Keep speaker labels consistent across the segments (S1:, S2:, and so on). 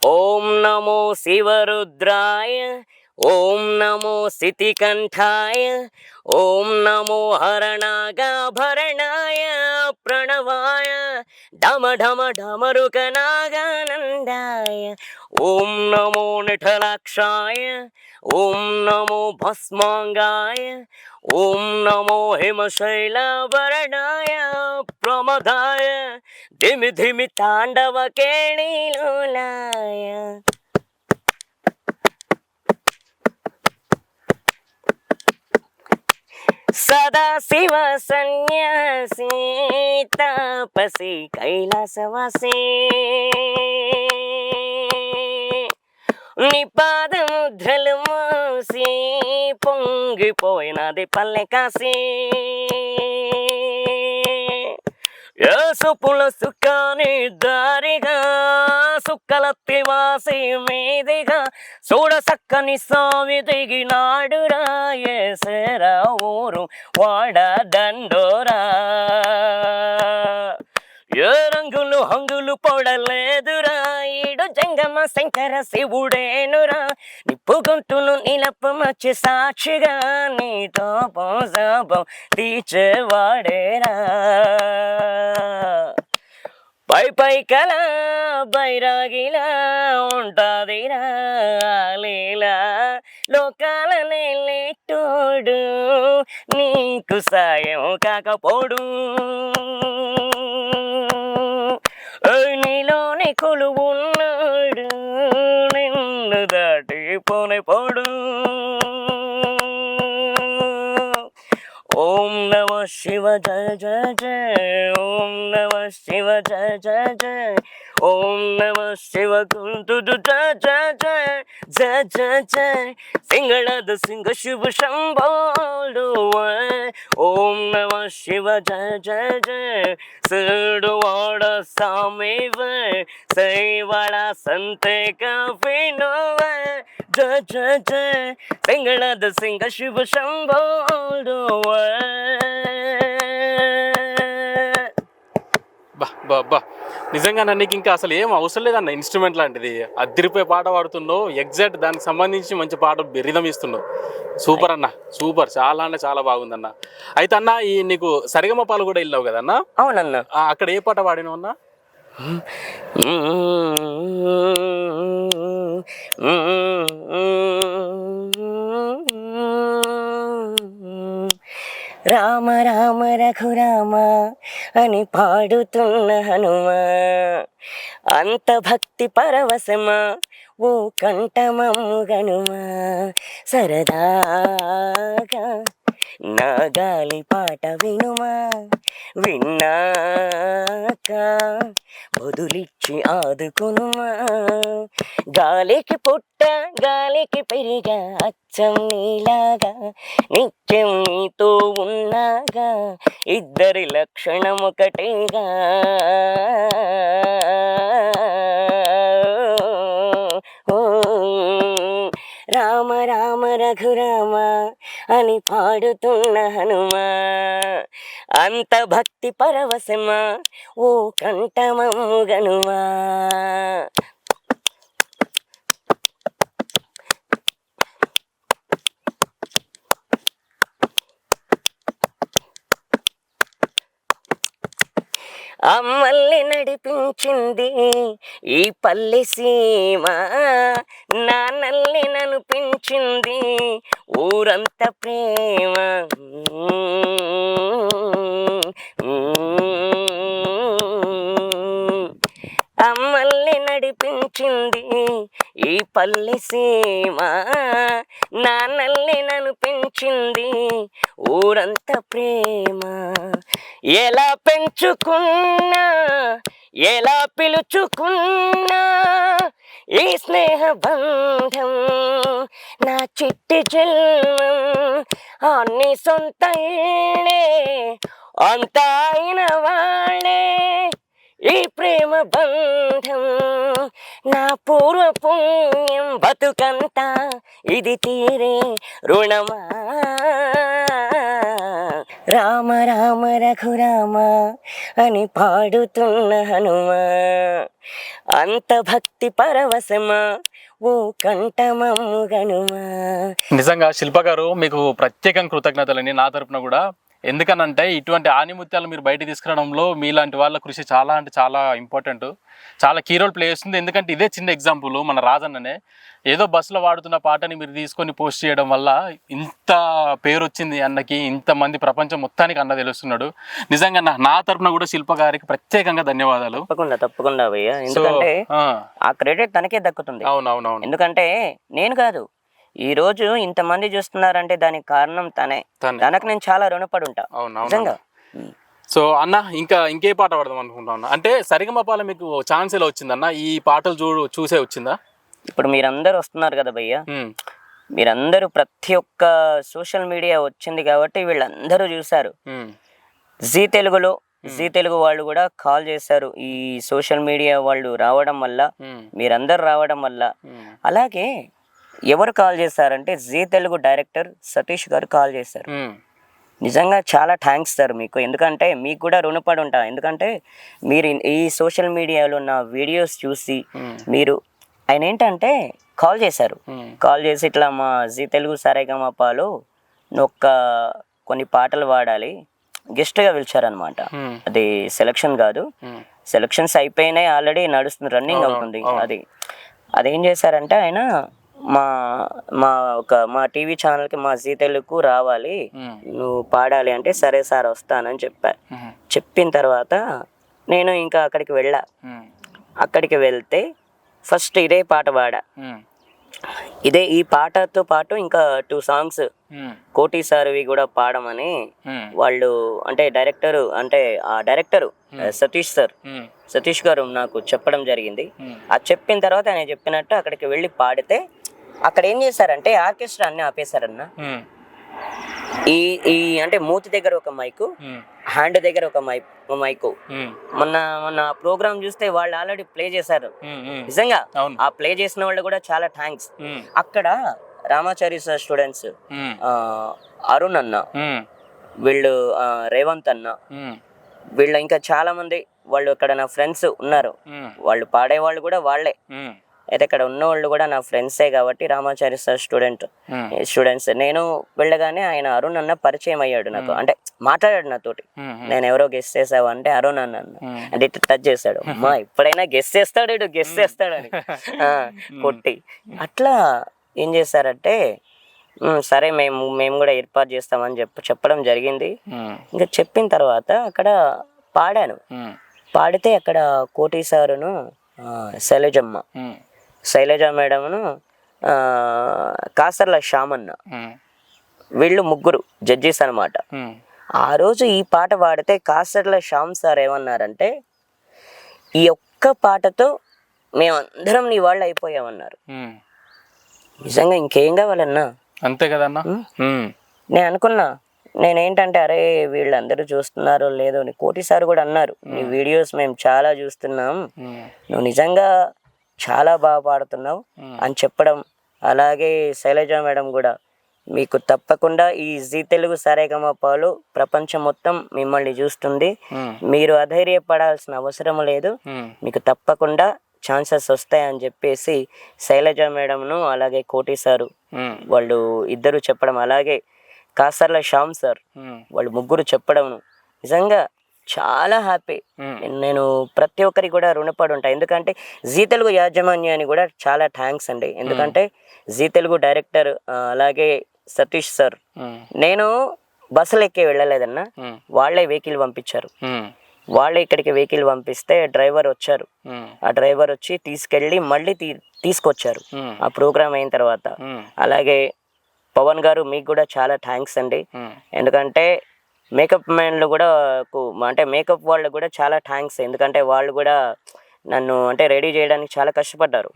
S1: ఓం నమో శివరుద్రాయ, ఓం నమో సితికంఠాయ, ఓం నమో హరణాగాభరణాయ ప్రణవాయ ఢమ ఢమ ఢమరుకనాగానందాయ. ఓం నమో నిఠలాక్షాయ, ఓం నమో భస్మాంగాయ, ఓం నమో హిమశైలవరణాయ ప్రమదాయ ధిమి ధిమి తాండవ కేళీలోలాయ. సదాశివ సన్యాసి తాపసి కైలాసవాసి, నీ పాదముద్రలు మోసి పొంగిపోయినది పల్లె కాసి. యేసుపుల సుఖాని దారిగా సుక్కలత్తివాసి మీదిగా చూడ సక్కని స్వామి దిగినాడురా. ఏసేరా ఊరు వాడ దండోరా, ఏ రంగులు హంగులు పొడలేదురా. ఈడు జంగమ శంకర శివుడేనురా, నిప్పు గొంతును నిలపు మచ్చి సాక్షిగా నీతో పోజాబం తీర్చేవాడేరా. పై పై కల బైరాగిలా ఉంటాదిరా లీలా, లోకాల నెల్లెట్టోడు నీకు సాయం కాకపోడు. నీలోనే కొలువున్నాడు నిన్ను దాటి పోనే పోడు. ఓం నమ శివ జయ జయ జయ, ఓం నమ శివ జయ జయ జయ, ఓం నమ శివ కుంతుడు జయ జయ జయ జయ జయ జయ. సింగళద సింగ శివ శంభోడు. ఓం నమ శివ జయ జయ జయ, సిడువాడ సామివ సైవాడ సంతే కవినోవ జయ జయ జయ. సింగళద సింగ శివ శంభోడు.
S2: బా నిజంగా నీకు ఇంకా అసలు ఏం అవసరం లేదన్న ఇన్స్ట్రుమెంట్ లాంటిది. అదిరిపోయే పాట పాడుతున్నావు, ఎగ్జాక్ట్ దానికి సంబంధించి మంచి పాట రిథం ఇస్తున్నావు. సూపర్ అన్న, సూపర్, చాలా అంటే చాలా బాగుందన్న. అయితే అన్న ఈ నీకు సరిగమపాలు కూడా వెళ్ళావు కదన్నా?
S1: అవునన్న.
S2: అక్కడ ఏ పాట పాడినావు అన్న? రామ రామ రఘురామ అని పాడుతున్న హనుమా, అంత భక్తి పరవశమా ఓ కంఠమమ్ము గనుమా. సరదాగా నా గాలి పాట వినుమా, విన్నాక బదులిచ్చి ఆదుకునుమా. గాలికి పుట్ట గాలికి పెరిగా అచ్చం నీలాగా, నిత్యం నీతో ఉన్నాగా, ఇద్దరి లక్షణం ఒకటేగా. రామ రామ రఘురామ అని పాడుతున్న హనుమా, అంత భక్తి పరవశమా ఓ కంఠమమ్ము గనుమా. అమ్మల్ని నడిపించింది ఈ పల్లె సీమ, నాన్నల్ని ననిపించింది ఊరంత ప్రేమ. అమ్మల్ని నడిపించింది ఈ పల్లె సీమ, నాన్నల్ని ననిపించింది ఊరంత ప్రేమ. ఎలా పెంచుకున్నా ఎలా పిలుచుకున్నా ఈ స్నేహ బంధం నా చిట్టి జన్మం. అన్ని సొంత ఇళ్ళే అంత అయిన వాళ్ళే ఈ ప్రేమ బంధం. నా పూర్వ పుణ్యం బతుకంతా ఇది తీరే రుణమా.
S1: రామ రామ రఘురామ అని పాడుతున్న హనుమా, అంత భక్తి పరవశమా ఓ కంఠమమ్ము గనుమా.
S2: నిజంగా శిల్ప గారు మీకు ప్రత్యేకంగా కృతజ్ఞతలండి నా తరపున కూడా. ఎందుకనంటే ఇటువంటి ఆనిముత్యాలు మీరు బయట తీసుకురావడంలో మీలాంటి వాళ్ళ కృషి చాలా అంటే చాలా ఇంపార్టెంట్, చాలా కీ రోల్ ప్లే చేస్తుంది. ఎందుకంటే ఇదే చిన్న ఎగ్జాంపుల్, మన రాజన్ననే ఏదో బస్సులో వాడుతున్న పాటని మీరు తీసుకొని పోస్ట్ చేయడం వల్ల ఇంత పేరు వచ్చింది అన్నకి, ఇంతమంది ప్రపంచం మొత్తానికి అన్న తెలుస్తున్నాడు. నిజంగా నా తరపున కూడా శిల్ప గారికి ప్రత్యేకంగా ధన్యవాదాలు.
S1: తప్పకుండా భయ్య, ఎందుకంటే ఆ క్రెడిట్ తనకే దక్కుతుంది.
S2: అవునవునవును,
S1: ఎందుకంటే నేను కాదు, ఈ రోజు ఇంతమంది చూస్తున్నారంటే దానికి కారణం తనకు నేను చాలా రుణపడి ఉంటా నిజంగా.
S2: సో అన్న ఇంకే పాట పాడదాం అనుకుంటున్నా. అంటే సరిగమపాల మీకు ఛాన్స్ ఎలా వచ్చిందన్న? ఈ పాటలు చూసే వచ్చిందా?
S1: ఇప్పుడు మీరందరూ వస్తున్నారు కదా భయ్య, మీరందరూ ప్రతి ఒక్క సోషల్ మీడియా వచ్చింది కాబట్టి వీళ్ళందరూ చూసారు. జీ తెలుగు వాళ్ళు కూడా కాల్ చేశారు ఈ సోషల్ మీడియా వాళ్ళు రావడం వల్ల, మీరందరూ రావడం వల్ల. అలాగే ఎవరు కాల్ చేశారంటే జీ తెలుగు డైరెక్టర్ సతీష్ గారు కాల్ చేశారు. నిజంగా చాలా థ్యాంక్స్ సార్ మీకు, ఎందుకంటే మీకు కూడా రుణపడి ఉంటా. ఎందుకంటే మీరు ఈ సోషల్ మీడియాలో నా వీడియోస్ చూసి మీరు ఆయన ఏంటంటే కాల్ చేశారు. కాల్ చేసి ఇట్లా మా జీ తెలుగు సరేగమపాలో కొన్ని పాటలు పాడాలి, గెస్ట్గా పిలిచారనమాట. అది సెలక్షన్ కాదు, సెలక్షన్స్ అయిపోయినాయి, ఆల్రెడీ నడుస్తుంది, రన్నింగ్ అవుతుంది. అదేం చేశారంటే ఆయన మా టీవీ ఛానల్కి మా జీ తెలుగుకు రావాలి, నువ్వు పాడాలి అంటే సరే సార్ వస్తానని చెప్పారు. చెప్పిన తర్వాత నేను ఇంకా అక్కడికి వెళ్ళా. అక్కడికి వెళ్తే ఫస్ట్ ఇదే పాట పాడా. ఈ పాటతో పాటు ఇంకా 2 సాంగ్స్ కోటి సార్వి కూడా పాడమని వాళ్ళు అంటే ఆ డైరెక్టరు సతీష్ గారు నాకు చెప్పడం జరిగింది. అది చెప్పిన తర్వాత ఆయన చెప్పినట్టు అక్కడికి వెళ్ళి పాడితే అక్కడ ఏం చేశారంటే ఆర్కెస్ట్రా అన్ని ఆపేశారన్న. ఈ అంటే మూతి దగ్గర ఒక మైకు, హ్యాండ్ దగ్గర ఒక మైకు. మొన్న ప్రోగ్రామ్ చూస్తే వాళ్ళు ఆల్రెడీ ప్లే చేశారు. నిజంగా ఆ ప్లే చేసిన వాళ్ళు కూడా చాలా థ్యాంక్స్. అక్కడ రామాచారి సార్ స్టూడెంట్స్, అరుణ్ అన్న, వీళ్ళు రేవంత్ అన్న, వీళ్ళ ఇంకా చాలా మంది వాళ్ళు అక్కడ నా ఫ్రెండ్స్ ఉన్నారు. వాళ్ళు పాడేవాళ్ళు కూడా వాళ్ళే. అయితే ఇక్కడ ఉన్న వాళ్ళు కూడా నా ఫ్రెండ్సే కాబట్టి రామాచారి సార్ స్టూడెంట్స్. నేను వెళ్ళగానే ఆయన అరుణ్ అన్న పరిచయం అయ్యాడు నాకు, అంటే మాట్లాడాడు నాతోటి. నేను ఎవరో గెస్ట్ చేసావా అంటే అరుణ్ అన్న అంటే ఇట్లా టచ్ చేశాడు. అమ్మా ఎప్పుడైనా గెస్ట్ చేస్తాడని కొట్టి. అట్లా ఏం చేశారంటే సరే మేము కూడా ఏర్పాటు చేస్తామని చెప్పడం జరిగింది. ఇంకా చెప్పిన తర్వాత అక్కడ పాడాను. పాడితే అక్కడ కోటి సారును శైలజ మేడంను కాసర్ల శ్యామన్న, వీళ్ళు ముగ్గురు జడ్జెస్ అనమాట. ఆ రోజు ఈ పాట పాడితే కాసర్ల శ్యామ్ సార్ ఏమన్నారంటే ఈ ఒక్క పాటతో మేమందరం నీ వాళ్ళు అయిపోయామన్నారు. నిజంగా ఇంకేం కావాలన్నా,
S2: అంతే కదన్నా.
S1: నేను అనుకున్నా, నేనేంటంటే అరే వీళ్ళందరూ చూస్తున్నారో లేదో అని. కోటి సార్ కూడా అన్నారు, నీ వీడియోస్ మేము చాలా చూస్తున్నాం, నువ్వు నిజంగా చాలా బాగా పాడుతున్నావు అని చెప్పడం. అలాగే శైలజ మేడం కూడా మీకు తప్పకుండా ఈ జీ తెలుగు సరేగమపాలో ప్రపంచం మొత్తం మిమ్మల్ని చూస్తుంది, మీరు అధైర్యపడాల్సిన అవసరం లేదు, మీకు తప్పకుండా ఛాన్సెస్ వస్తాయని చెప్పేసి శైలజ మేడంను అలాగే కోటి సారు వాళ్ళు ఇద్దరు చెప్పడం, అలాగే కాసర్ల శ్యామ్ సార్ వాళ్ళు ముగ్గురు చెప్పడం నిజంగా చాలా హ్యాపీ. నేను ప్రతి ఒక్కరికి కూడా రుణపడి ఉంటాను. ఎందుకంటే జీ తెలుగు యాజమాన్యాన్ని కూడా చాలా థ్యాంక్స్ అండి. ఎందుకంటే జీ తెలుగు డైరెక్టర్ అలాగే సతీష్ సార్, నేను బస్సులు ఎక్కి వెళ్ళలేదన్నా, వాళ్ళే వెహికల్ పంపించారు. వాళ్ళే ఇక్కడికి వెహికల్ పంపిస్తే డ్రైవర్ వచ్చారు. ఆ డ్రైవర్ వచ్చి తీసుకెళ్ళి మళ్ళీ తీసుకొచ్చారు ఆ ప్రోగ్రామ్ అయిన తర్వాత. అలాగే పవన్ గారు మీకు కూడా చాలా థ్యాంక్స్ అండి. ఎందుకంటే మేకప్ మ్యాన్లు కూడా అంటే మేకప్ వాళ్ళు కూడా చాలా థ్యాంక్స్. ఎందుకంటే వాళ్ళు కూడా నన్ను అంటే రెడీ చేయడానికి చాలా కష్టపడ్డారు.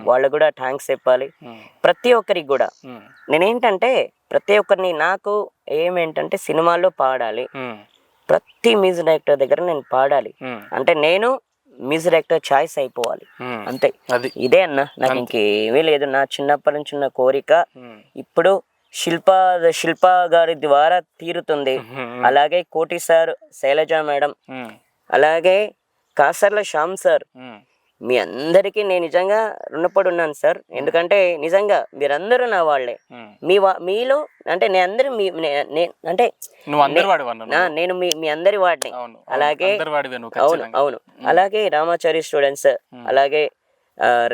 S1: వాళ్ళు కూడా థ్యాంక్స్ చెప్పాలి. ప్రతి ఒక్కరికి కూడా నేనేంటంటే ప్రతి ఒక్కరిని నాకు ఏమేంటంటే సినిమాల్లో పాడాలి, ప్రతి మ్యూజిక్ డైరెక్టర్ దగ్గర నేను పాడాలి, అంటే నేను మ్యూజిక్ డైరెక్టర్ చాయిస్ అయిపోవాలి అంతే. ఇదే అన్న, నాకు ఇంకేమీ లేదు. నా చిన్నప్పటి నుంచి ఉన్న కోరిక ఇప్పుడు శిల్ప గారి ద్వారా తీరుతుంది. అలాగే కోటి సార్, శైలజ మేడం, అలాగే కాసర్ల శ్యామ్ సార్, మీ అందరికీ నేను నిజంగా రుణపడి ఉన్నాను సార్. ఎందుకంటే నిజంగా మీరందరూ నా వాళ్ళే. మీలో అంటే అంటే నేను మీ అందరి వాడిని. అలాగే అవును. అలాగే రామాచారి స్టూడెంట్స్, అలాగే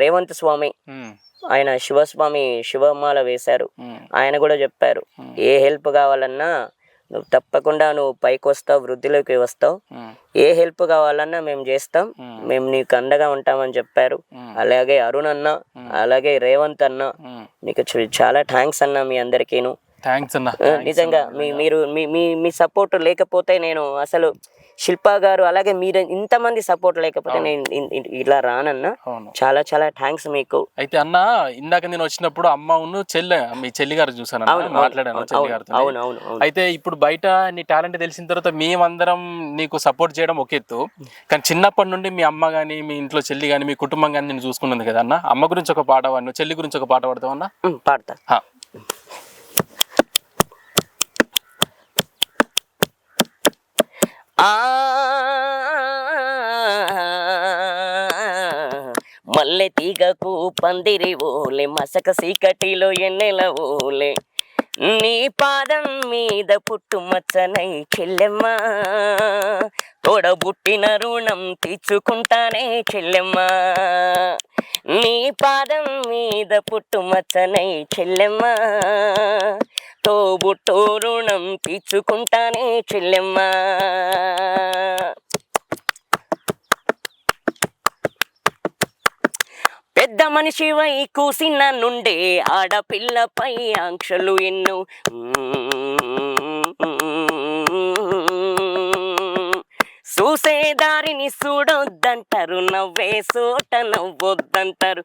S1: రేవంత్ స్వామి, ఆయన శివమాల వేశారు. ఆయన కూడా చెప్పారు, ఏ హెల్ప్ కావాలన్నా నువ్వు తప్పకుండా నువ్వు పైకి వస్తావు, వృద్ధిలోకి వస్తావు, ఏ హెల్ప్ కావాలన్నా మేము చేస్తాం, మేము నీకు అండగా ఉంటామని చెప్పారు. అలాగే అరుణ్ అన్న, అలాగే రేవంత్ అన్న, నీకు చాలా థ్యాంక్స్ అన్న. మీ అందరికీను
S2: థ్యాంక్స్ అన్న.
S1: నిజంగా మీరు మీ సపోర్ట్ లేకపోతే నేను అసలు శిల్ప గారు, అలాగే మీరు ఇంతమంది సపోర్ట్ లేకపోతే నేను ఇలా రానన్నా. చాలా చాలా థ్యాంక్స్ మీకు.
S2: అయితే అన్న, ఇందాక నేను వచ్చినప్పుడు అమ్మను మీ చెల్లి గారు చూసాను, మాట్లాడాను చెల్లి గారితో. అయితే ఇప్పుడు బయట నీ టాలెంట్ తెలిసిన తర్వాత మేమందరం నీకు సపోర్ట్ చేయడం ఒక ఎత్తు, కానీ చిన్నప్పటి నుండి మీ అమ్మ కానీ, మీ ఇంట్లో చెల్లి కానీ, మీ కుటుంబం కానీ నేను చూసుకున్నది కదా అన్న. అమ్మ గురించి ఒక పాట పాడు, చెల్లి గురించి ఒక పాట పాడతావు అన్న?
S1: పాడతా. మల్లె తీగకు పందిరి ఓలే, మసక సీకటిలో ఎన్నెల ఓలే, నీ పాదం మీద పుట్టుమచ్చనై చెల్లెమ్మ, తోడబుట్టిన రుణం తీర్చుకుంటానే చెల్లెమ్మ, నీ పాదం మీద పుట్టుమచ్చనై చెల్లెమ్మ, తోబుట్టు రుణం తీర్చుకుంటానే చెల్లెమ్మ. పెద్ద మనిషివై కూసిన నుండే ఆడపిల్లపై ఆంక్షలు ఎన్నో, చూసే దారిని చూడొద్దంటారు, నవ్వే చోట నవ్వొద్దంటారు.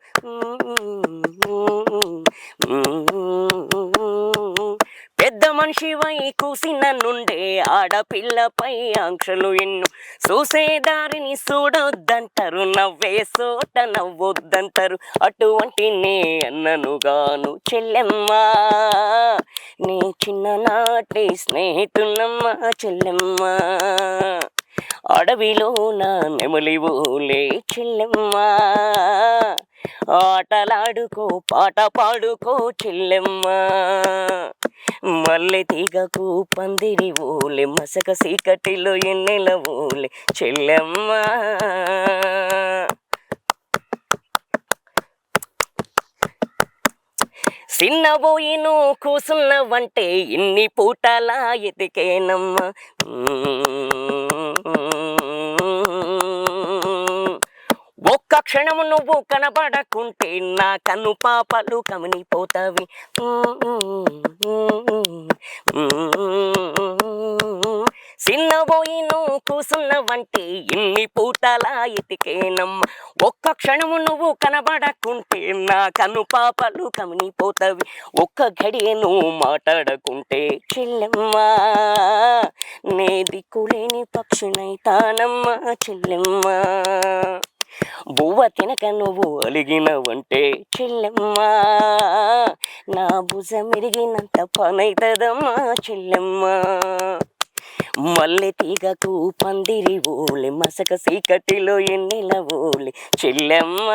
S1: పెద్ద మనిషివై కూసిన నుండే ఆడపిల్లపై ఆంక్షలు ఎన్ను, చూసే దారిని చూడొద్దంటారు, నవ్వే చోట నవ్వొద్దంటారు. అటువంటి నే అన్ననుగాను చెల్లెమ్మ, నీ చిన్ననాటి స్నేహితులమ్మ చెల్లెమ్మ, అడవిలో నా నెమలివోలే చెల్లెమ్మ, ఆటలాడుకో పాట పాడుకో చెల్లెమ్మ, మల్లె తీగకు పందిరి ఓలే, మసక సీకటిలో ఎన్నెల ఓలే చెల్లెమ్మ. చిన్నబోయి నువ్వు కూసున్నవంటే ఇన్ని పూటలా ఎతికేనమ్మ, ఒక్క క్షణము నువ్వు కనబడకుంటే నా కన్ను పాపలు కమినిపోతావి. చిన్నబోయి నువ్వు కూసున్నవంటే ఇన్ని పూటలా ఎతికేనమ్మ, ఒక్క క్షణము నువ్వు కనబడకుంటే నా కన్ను పాపలు కమినిపోతావి. ఒక్క గడియ నువ్వు మాట్లాడకుంటే చెల్లెమ్మ, నే దిక్కులేని పక్షినైతానమ్మ చెల్లెమ్మ, బువ్వ తినక నువ్వు అలిగినవంటే చెల్లెమ్మ, నా భుజమిరిగినంత పనైతదమ్మా చెల్లెమ్మ, మల్లె తీగకు పందిరి ఓలే, మసక సీకటిలో ఎన్నెల ఓలే చెల్లెమ్మ.